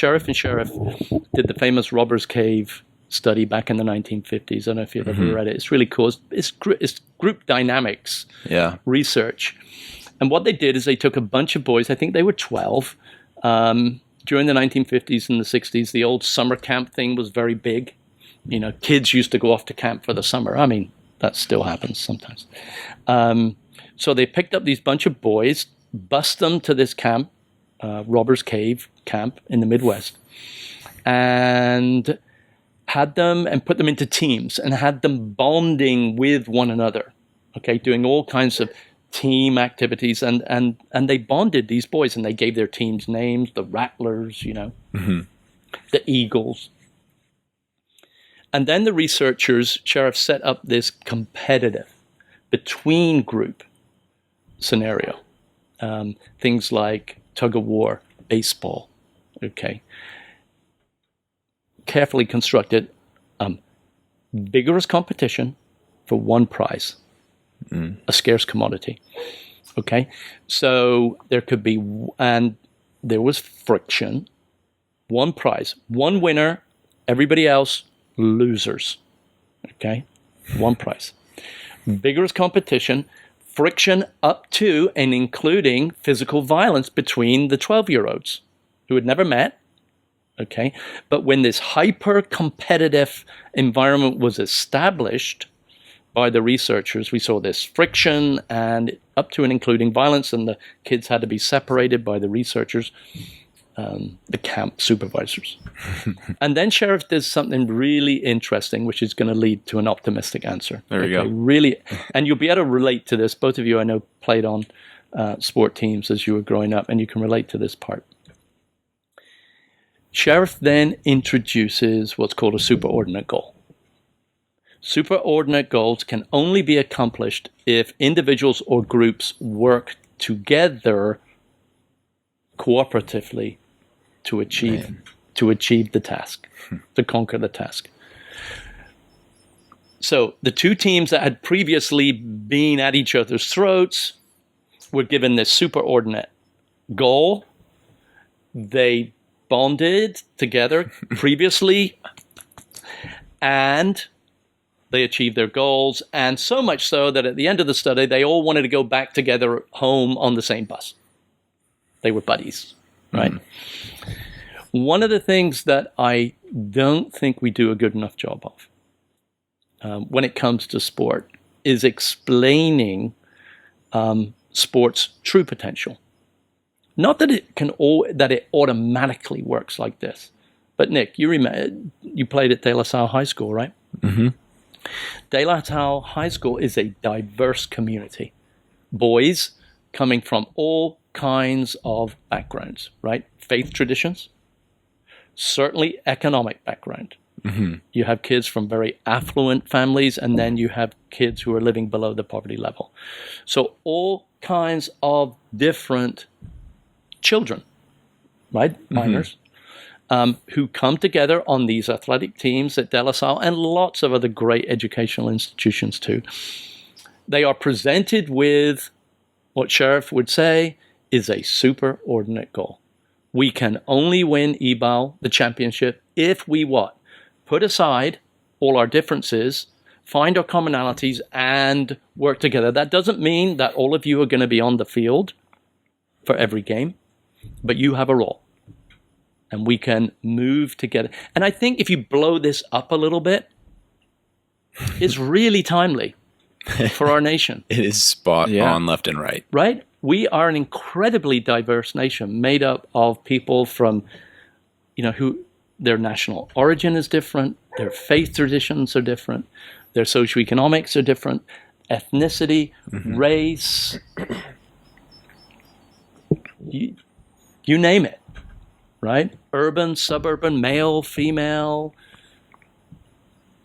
Sheriff and Sheriff did the famous Robbers Cave study back in the 1950s. I don't know if you've ever read it. It's really cool. It's group dynamics research. And what they did is they took a bunch of boys, I think they were 12, during the 1950s and the 60s. The old summer camp thing was very big. You know, kids used to go off to camp for the summer. I mean, that still happens sometimes. So they picked up these bunch of boys, bussed them to this camp, Robbers Cave camp in the Midwest, and had them and put them into teams and had them bonding with one another, okay, doing all kinds of team activities. And they bonded these boys, and they gave their teams names, the Rattlers, you know, the Eagles. And then the researchers, Sheriff, set up this competitive between group scenario. Things like tug of war, baseball, okay. Carefully constructed, vigorous competition for one prize, a scarce commodity, okay. So there could be, and there was friction, one prize, one winner, everybody else losers, okay, one prize. Vigorous competition, friction up to and including physical violence between the 12-year-olds who had never met, okay? But when this hyper-competitive environment was established by the researchers, we saw this friction and up to and including violence, and the kids had to be separated by the researchers, the camp supervisors. And then Sheriff did something really interesting, which is going to lead to an optimistic answer. There you go. Really, and you'll be able to relate to this. Both of you, I know, played on sport teams as you were growing up, and you can relate to this part. Sheriff then introduces what's called a superordinate goal. Superordinate goals can only be accomplished if individuals or groups work together cooperatively to achieve the task, to conquer the task. So the two teams that had previously been at each other's throats were given this superordinate goal. They bonded together previously, and they achieved their goals, and so much so that at the end of the study, they all wanted to go back together home on the same bus. They were buddies, right? One of the things that I don't think we do a good enough job of when it comes to sport is explaining sport's true potential. Not that it automatically works like this, but Nick, you remember you played at De La Salle High School, right? Mm-hmm. De La Salle High School is a diverse community. Boys coming from all kinds of backgrounds, right? Faith traditions, certainly economic background. Mm-hmm. You have kids from very affluent families, and then you have kids who are living below the poverty level. So all kinds of different children, right? Minors, who come together on these athletic teams at De La Salle and lots of other great educational institutions too. They are presented with what Sheriff would say is a superordinate goal. We can only win EBAL, the championship, if we what? Put aside all our differences, find our commonalities, and work together. That doesn't mean that all of you are going to be on the field for every game, but you have a role. And we can move together. And I think if you blow this up a little bit, it's really timely for our nation. It is spot on left and right. Right? We are an incredibly diverse nation made up of people from, who their national origin is different, their faith traditions are different, their socioeconomics are different, ethnicity, race, you name it, right? Urban, suburban, male, female,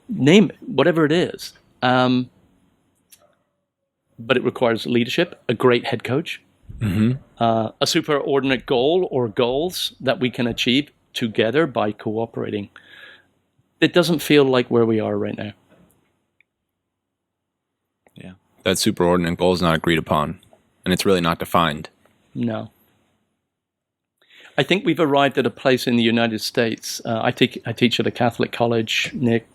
name it, whatever it is. But it requires leadership, a great head coach, a superordinate goal or goals that we can achieve together by cooperating. It doesn't feel like where we are right now. Yeah, that superordinate goal is not agreed upon, and it's really not defined. No. I think we've arrived at a place in the United States. I teach at a Catholic college. Nick,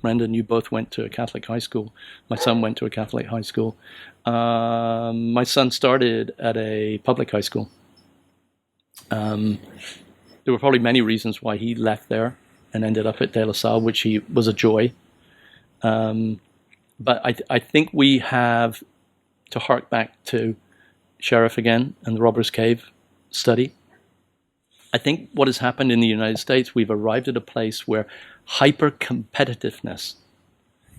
Brendan, you both went to a Catholic high school. My son went to a Catholic high school. My son started at a public high school. There were probably many reasons why he left there and ended up at De La Salle, which was a joy. But I think we have to hark back to Sheriff again and the Robbers Cave study. I think what has happened in the United States, we've arrived at a place where hyper-competitiveness,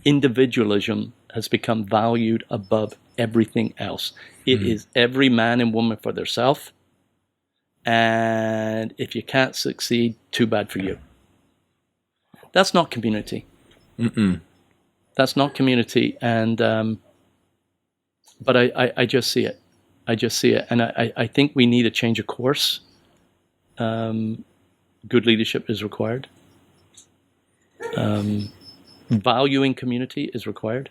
individualism has become valued above everything else. It is every man and woman for themselves. And if you can't succeed, too bad for you. That's not community. That's not community. And but I just see it. I just see it. And I think we need a change of course. Good leadership is required. Valuing community is required.